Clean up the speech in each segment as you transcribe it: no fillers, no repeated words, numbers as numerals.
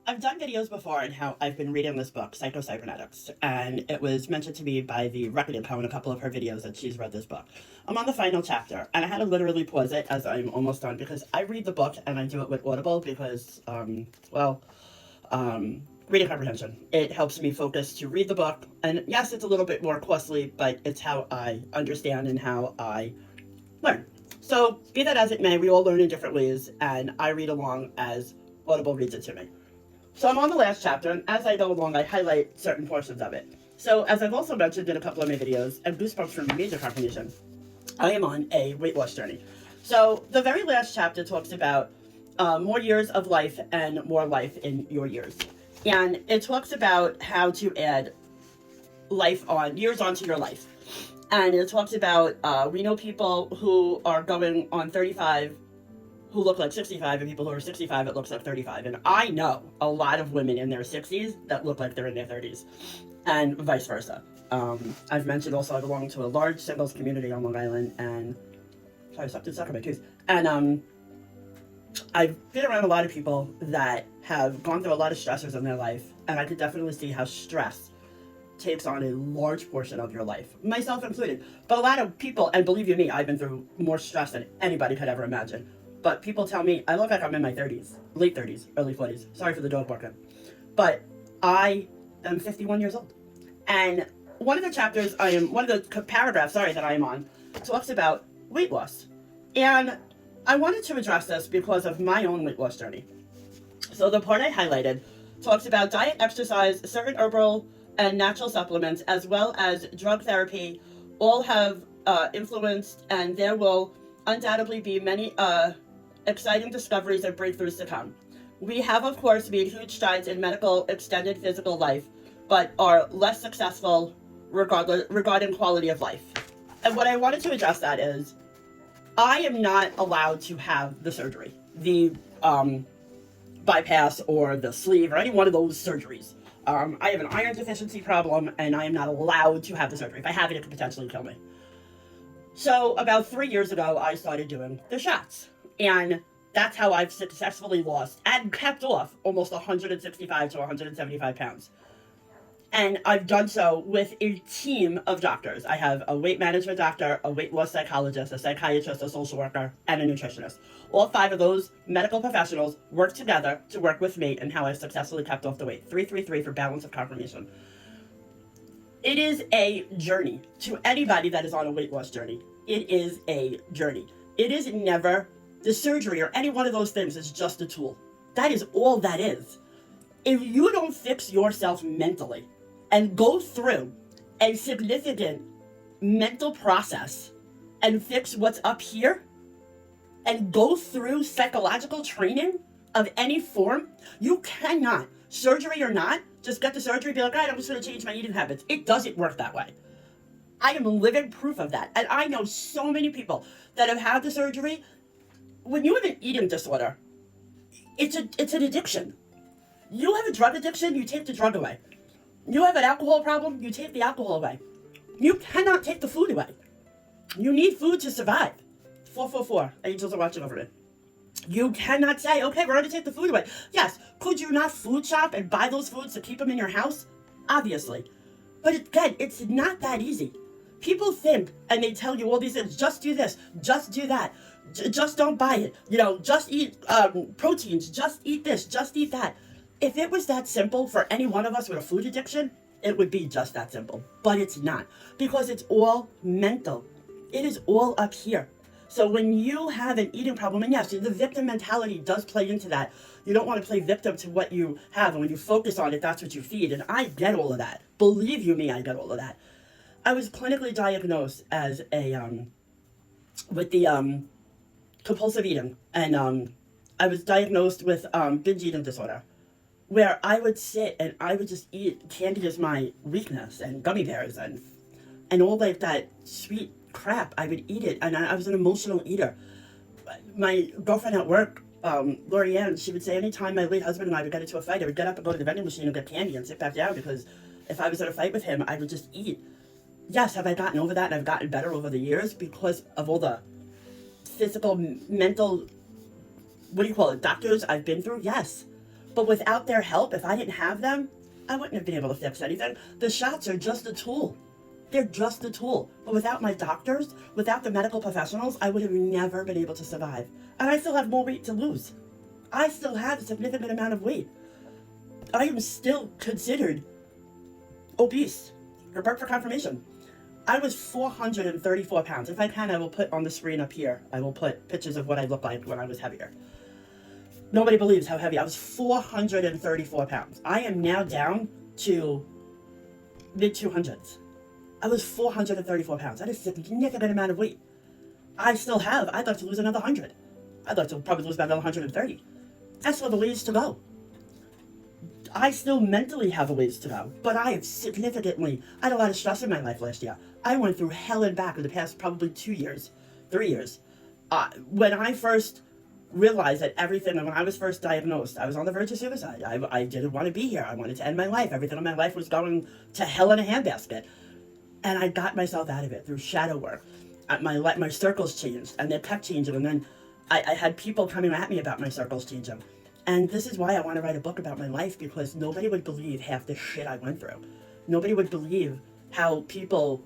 I've done videos before on how I've been reading this book, Psycho-Cybernetics, and it was mentioned to me by the Reckoning Co. in a couple of her videos that she's read this book. I'm on the final chapter, and I had to literally pause it as I'm almost done because I read the book and I do it with Audible because, reading comprehension. It helps me focus to read the book, and yes, it's a little bit more costly, but it's how I understand and how I learn. So, be that as it may, we all learn in different ways, and I read along as Audible reads it to me. So I'm on the last chapter, and as I go along, I highlight certain portions of it. So as I've also mentioned in a couple of my videos, and Goosebumps from Major Confirmation, I am on a weight loss journey. So the very last chapter talks about more years of life and more life in your years. And it talks about how to add years onto your life. And it talks about, we know people who are going on 35 who look like 65 and people who are 65 that looks like 35. And I know a lot of women in their 60s that look like they're in their 30s and vice versa. I've mentioned also I belong to a large singles community on Long Island and sorry, something stuck in my tooth. And I've been around a lot of people that have gone through a lot of stressors in their life, and I could definitely see how stress takes on a large portion of your life, myself included. But a lot of people, and believe you me, I've been through more stress than anybody could ever imagine. But people tell me I look like I'm in my 30s, late 30s, early 40s. Sorry for the dog barking. But I am 51 years old. And one of the paragraphs that I am on talks about weight loss. And I wanted to address this because of my own weight loss journey. So the part I highlighted talks about diet, exercise, certain herbal and natural supplements, as well as drug therapy, all have influenced, and there will undoubtedly be many exciting discoveries and breakthroughs to come. We have, of course, made huge strides in medical extended physical life, but are less successful regarding quality of life. And what I wanted to address that is, I am not allowed to have the surgery, the bypass or the sleeve or any one of those surgeries. I have an iron deficiency problem, and I am not allowed to have the surgery. If I have it, it could potentially kill me. So about 3 years ago, I started doing the shots. And that's how I've successfully lost and kept off almost 165 to 175 pounds. And I've done so with a team of doctors. I have a weight management doctor, a weight loss psychologist, a psychiatrist, a social worker, and a nutritionist. All 5 of those medical professionals work together to work with me in how I've successfully kept off the weight. 333 for balance of confirmation. It is a journey. To anybody that is on a weight loss journey, it is a journey. It is never the surgery or any one of those things is just a tool. That is all that is. If you don't fix yourself mentally and go through a significant mental process and fix what's up here and go through psychological training of any form, you cannot, surgery or not, just get the surgery and be like, all right, I'm just going to change my eating habits. It doesn't work that way. I am living proof of that. And I know so many people that have had the surgery. When you have an eating disorder, it's an addiction. You have a drug addiction, you take the drug away. You have an alcohol problem, you take the alcohol away. You cannot take the food away. You need food to survive. 444, angels are watching over me. You cannot say, okay, we're going to take the food away. Yes, could you not food shop and buy those foods to keep them in your house? Obviously. But again, it's not that easy. People think, and they tell you all these things, just do this, just do that. Just don't buy it. Just eat proteins. Just eat this. Just eat that. If it was that simple for any one of us with a food addiction, it would be just that simple. But it's not, because it's all mental. It is all up here. So when you have an eating problem, and yes, the victim mentality does play into that. You don't want to play victim to what you have, and when you focus on it, that's what you feed. And I get all of that. Believe you me, I get all of that. I was clinically diagnosed as with the compulsive eating, and I was diagnosed with binge eating disorder, where I would sit and I would just eat candy as my weakness, and gummy bears and all like that sweet crap. I would eat it, and I was an emotional eater. My girlfriend at work, Lorianne, she would say anytime my late husband and I would get into a fight, I would get up and go to the vending machine and get candy and sit back down, because if I was in a fight with him, I would just eat. Yes, have I gotten over that, and I've gotten better over the years because of all the physical, mental, doctors I've been through? Yes. But without their help, if I didn't have them, I wouldn't have been able to fix anything. The shots are just a tool. They're just a tool. But without my doctors, without the medical professionals, I would have never been able to survive. And I still have more weight to lose. I still have a significant amount of weight. I am still considered obese. Report for confirmation. I was 434 pounds. If I can, I will put on the screen up here, I will put pictures of what I looked like when I was heavier. Nobody believes how heavy. I was 434 pounds. I am now down to mid-200s. I was 434 pounds. That is a significant amount of weight. I'd like to lose another 100. I'd like to probably lose about another 130. I still have a ways to go. I still mentally have a ways to go, but I have I had a lot of stress in my life last year. I went through hell and back in the past probably 2 years, 3 years. When I first realized that when I was first diagnosed, I was on the verge of suicide. I didn't want to be here. I wanted to end my life. Everything in my life was going to hell in a handbasket. And I got myself out of it through shadow work. My circles changed, and they kept changing. And then I had people coming at me about my circles changing. And this is why I want to write a book about my life, because nobody would believe half the shit I went through. Nobody would believe how people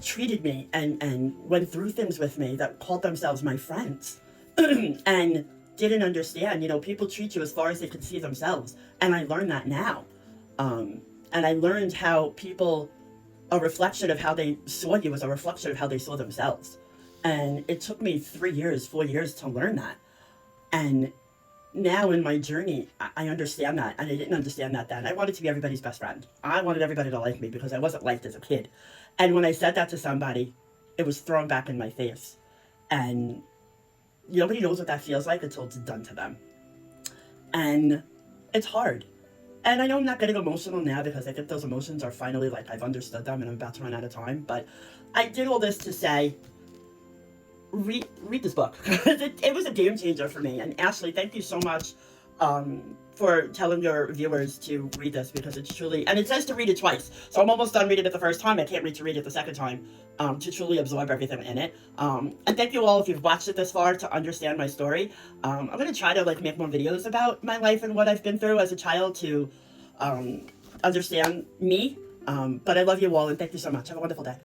treated me and went through things with me that called themselves my friends and didn't understand. People treat you as far as they could see themselves. And I learned that now. And I learned how a reflection of how they saw you was a reflection of how they saw themselves. And it took me 4 years to learn that. And now in my journey, I understand that, and I didn't understand that then. I wanted to be everybody's best friend. I wanted everybody to like me because I wasn't liked as a kid. And when I said that to somebody, it was thrown back in my face. And nobody knows what that feels like until it's done to them. And it's hard. And I know I'm not getting emotional now because I think those emotions are finally I've understood them and I'm about to run out of time. But I did all this to say, read this book. It was a game changer for me. And Ashley, thank you so much for telling your viewers to read this, because it's truly, and it says to read it twice. So I'm almost done reading it the first time. I can't wait to read it the second time to truly absorb everything in it. And thank you all if you've watched it this far to understand my story. I'm going to try to make more videos about my life and what I've been through as a child to understand me. But I love you all and thank you so much. Have a wonderful day.